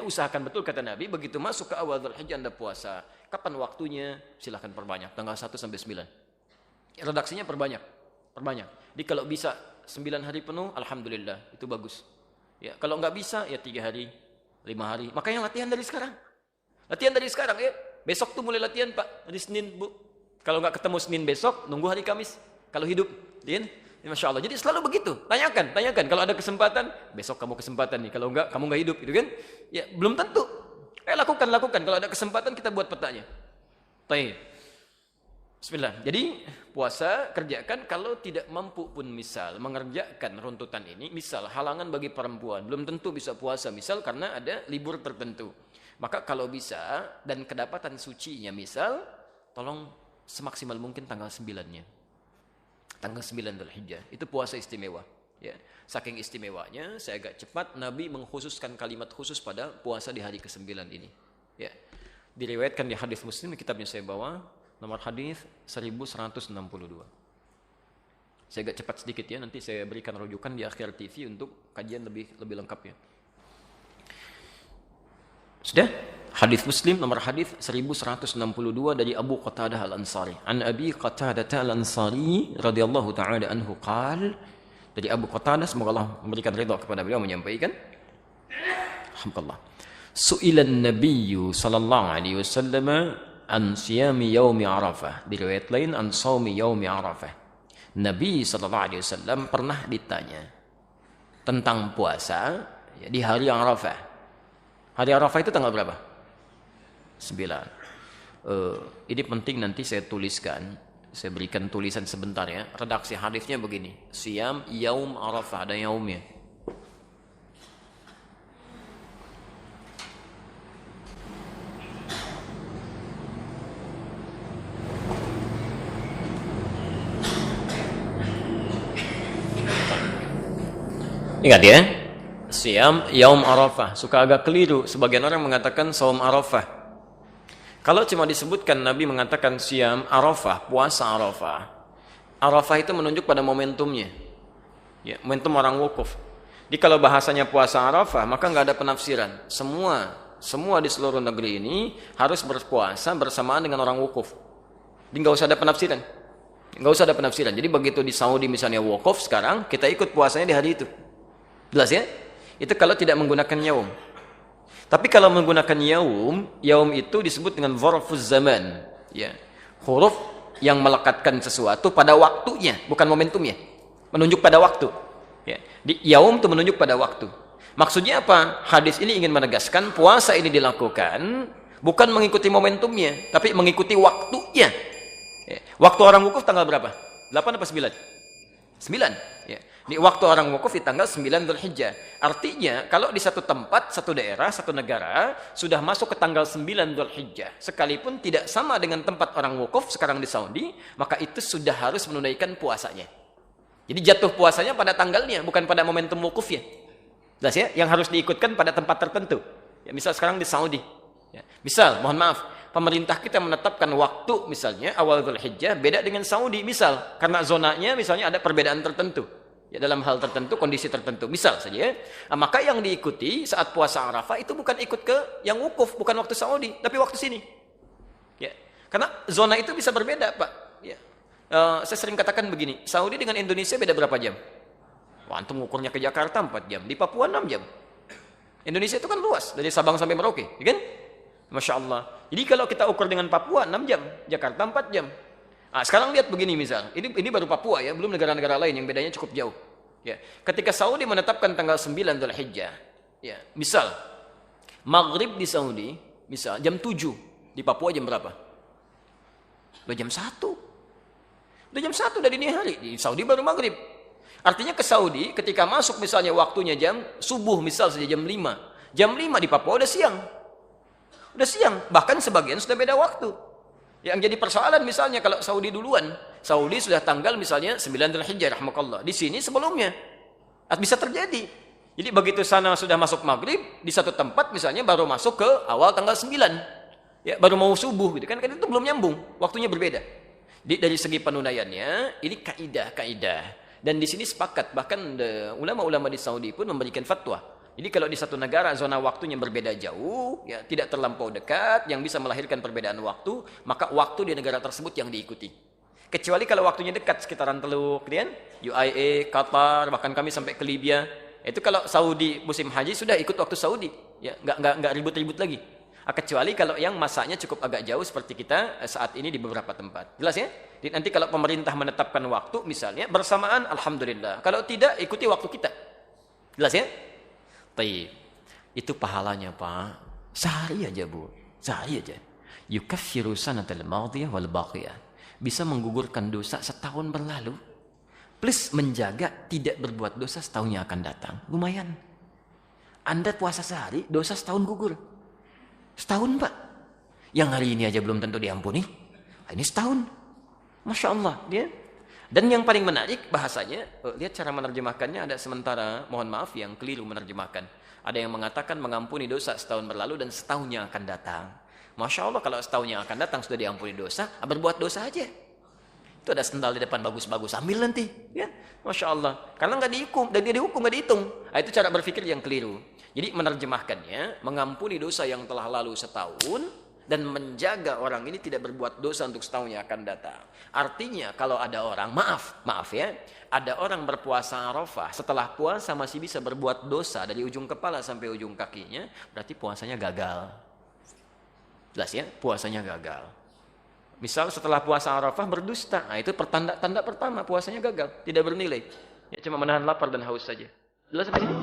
usahakan betul kata Nabi, begitu masuk ke awal Dzulhijjah Anda puasa. Kapan waktunya? Silahkan perbanyak, tanggal 1 sampai 9. Redaksinya perbanyak. Jadi kalau bisa 9 hari penuh, alhamdulillah, itu bagus. Ya, kalau nggak bisa, ya 3 hari, 5 hari. Makanya latihan dari sekarang. Ya. Besok tuh mulai latihan, Pak. Hari Senin, Bu. Kalau nggak ketemu Senin besok, nunggu hari Kamis. Kalau hidup, ya, Masya Allah. Jadi selalu begitu. Tanyakan. Kalau ada kesempatan, besok kamu kesempatan nih. Kalau enggak, kamu nggak hidup, gitu kan? Ya, belum tentu. Lakukan. Kalau ada kesempatan, kita buat petanya. Baik. Bismillah. Jadi, puasa kerjakan. Kalau tidak mampu pun misal, mengerjakan runtutan ini. Misal, halangan bagi perempuan. Belum tentu bisa puasa. Misal, karena ada libur tertentu. Maka kalau bisa, dan kedapatan sucinya misal, tolong semaksimal mungkin tanggal 9-nya. Tanggal 9 Dzulhijjah. Itu puasa istimewa. Ya. Saking istimewanya, saya agak cepat, Nabi mengkhususkan kalimat khusus pada puasa di hari ke-9 ini. Ya. Diriwayatkan di hadis Muslim, kitabnya saya bawa, nomor hadis 1162. Saya agak cepat sedikit ya, nanti saya berikan rujukan di akhir TV untuk kajian lebih lengkapnya. Sudah? Hadis Muslim nomor hadis 1162 dari Abu Qatadah Al-Ansari. An Abi Qatadah Al-Ansari radhiyallahu taala anhu qaal, dari Abu Qatadah, semoga Allah memberikan ridha kepada beliau, menyampaikan, alhamdulillah. Su'ilan Nabiyyu sallallahu alaihi wasallam an siyami yaumi Arafah. Di riwayat lain an shaumi yaumi Arafah. Nabi sallallahu alaihi wasallam pernah ditanya tentang puasa ya, di hari Arafah. Hari Arafah itu tanggal berapa? 9. Ini penting, nanti saya tuliskan. Saya berikan tulisan sebentar ya. Redaksi hadisnya begini. Siyam yaum Arafah, ada yaumnya. Ingat ya. Siyam yaum Arafah. Suka agak keliru. Sebagian orang mengatakan saum Arafah. Kalau cuma disebutkan Nabi mengatakan siyam Arafah, puasa Arafah. Arafah itu menunjuk pada momentumnya. Ya, momentum orang wukuf. Jadi kalau bahasanya puasa Arafah, maka nggak ada penafsiran. Semua di seluruh negeri ini harus berpuasa bersamaan dengan orang wukuf. Jadi nggak usah ada penafsiran. Jadi begitu di Saudi misalnya wukuf sekarang, kita ikut puasanya di hari itu. Jelas ya? Itu kalau tidak menggunakan yaum. Tapi kalau menggunakan yaum itu disebut dengan dzarfuz zaman, ya. Huruf yang melekatkan sesuatu pada waktunya, bukan momentumnya. Menunjuk pada waktu. Ya. Di yaum itu menunjuk pada waktu. Maksudnya apa? Hadis ini ingin menegaskan puasa ini dilakukan bukan mengikuti momentumnya, tapi mengikuti waktunya. Ya. Waktu orang wukuf tanggal berapa? 8 apa 9? 9. Ya. Di waktu orang wukuf di tanggal 9 Dzulhijjah. Artinya, kalau di satu tempat, satu daerah, satu negara, sudah masuk ke tanggal 9 Dzulhijjah, sekalipun tidak sama dengan tempat orang wukuf sekarang di Saudi, maka itu sudah harus menunaikan puasanya. Jadi jatuh puasanya pada tanggalnya, bukan pada momentum wukufnya. Jelas ya? Yang harus diikutkan pada tempat tertentu. Ya, misal sekarang di Saudi. Ya. Misal, mohon maaf, pemerintah kita menetapkan waktu misalnya awal Dzulhijjah beda dengan Saudi, misal karena zonanya misalnya ada perbedaan tertentu. Ya, dalam hal tertentu, kondisi tertentu, misal saja. Nah, maka yang diikuti saat puasa Arafah itu bukan ikut ke yang wukuf, bukan waktu Saudi, tapi waktu sini. Ya, karena zona itu bisa berbeda, Pak. Ya. Saya sering katakan begini, Saudi dengan Indonesia beda berapa jam? Wah, antum ukurnya ke Jakarta 4 jam, di Papua 6 jam. Indonesia itu kan luas, dari Sabang sampai Merauke, ya kan? Masya Allah. Jadi kalau kita ukur dengan Papua 6 jam, Jakarta 4 jam. Nah, sekarang lihat begini misal, ini baru Papua ya, belum negara-negara lain yang bedanya cukup jauh. Ya, ketika Saudi menetapkan tanggal 9 Dzulhijjah, ya, misal maghrib di Saudi, misal jam 7, di Papua jam berapa? Udah jam 1. Udah jam 1 dari dini hari, di Saudi baru maghrib. Artinya ke Saudi ketika masuk misalnya waktunya jam subuh misal saja jam 5. Jam 5 di Papua udah siang. Udah siang, bahkan sebagian sudah beda waktu. Yang jadi persoalan misalnya kalau Saudi duluan, Saudi sudah tanggal misalnya 9 Dzulhijjah rahmakallah. Di sini sebelumnya. Bisa terjadi. Jadi begitu sana sudah masuk maghrib, di satu tempat misalnya baru masuk ke awal tanggal 9. Ya, baru mau subuh gitu kan, itu belum nyambung, waktunya berbeda. Jadi dari segi penunaiannya ini kaidah. Dan di sini sepakat, bahkan ulama-ulama di Saudi pun memberikan fatwa Jadi kalau di satu negara zona waktunya berbeda jauh, ya tidak terlampau dekat, yang bisa melahirkan perbedaan waktu, maka waktu di negara tersebut yang diikuti. Kecuali kalau waktunya dekat, sekitaran Teluk, kemudian UAE, Qatar, bahkan kami sampai ke Libya. Itu kalau Saudi musim haji sudah ikut waktu Saudi, ya nggak ribut-ribut lagi. Kecuali kalau yang masanya cukup agak jauh seperti kita saat ini di beberapa tempat. Jelas ya? Jadi nanti kalau pemerintah menetapkan waktu misalnya bersamaan, alhamdulillah. Kalau tidak, ikuti waktu kita. Jelas ya? Taib. Itu pahalanya, Pak. Sehari aja, Bu. Sehari aja. Yukaffiru sanatal madiyah wal baqiyah. Bisa menggugurkan dosa setahun berlalu. Plus menjaga tidak berbuat dosa setahun yang akan datang. Lumayan. Anda puasa sehari, dosa setahun gugur. Setahun, Pak. Yang hari ini aja belum tentu diampuni. Ini setahun. Masya Allah. Dia. Dan yang paling menarik bahasanya, lihat cara menerjemahkannya ada sementara, mohon maaf yang keliru menerjemahkan. Ada yang mengatakan mengampuni dosa setahun berlalu dan setahun yang akan datang. Masya Allah kalau setahun yang akan datang sudah diampuni dosa, berbuat dosa aja. Itu ada sendal di depan bagus-bagus, ambil nanti. Ya, Masya Allah. Karena nggak dihukum, dan dia dihukum nggak dihitung. Nah, itu cara berpikir yang keliru. Jadi menerjemahkannya, mengampuni dosa yang telah lalu setahun, dan menjaga orang ini tidak berbuat dosa untuk setahun yang akan datang. Artinya kalau ada orang, maaf ya, ada orang berpuasa Arafah, setelah puasa masih bisa berbuat dosa dari ujung kepala sampai ujung kakinya, berarti puasanya gagal. Jelas ya, puasanya gagal. Misal setelah puasa Arafah berdusta, nah itu tanda pertama puasanya gagal, tidak bernilai. Ya, cuma menahan lapar dan haus saja. Jelas apa ini?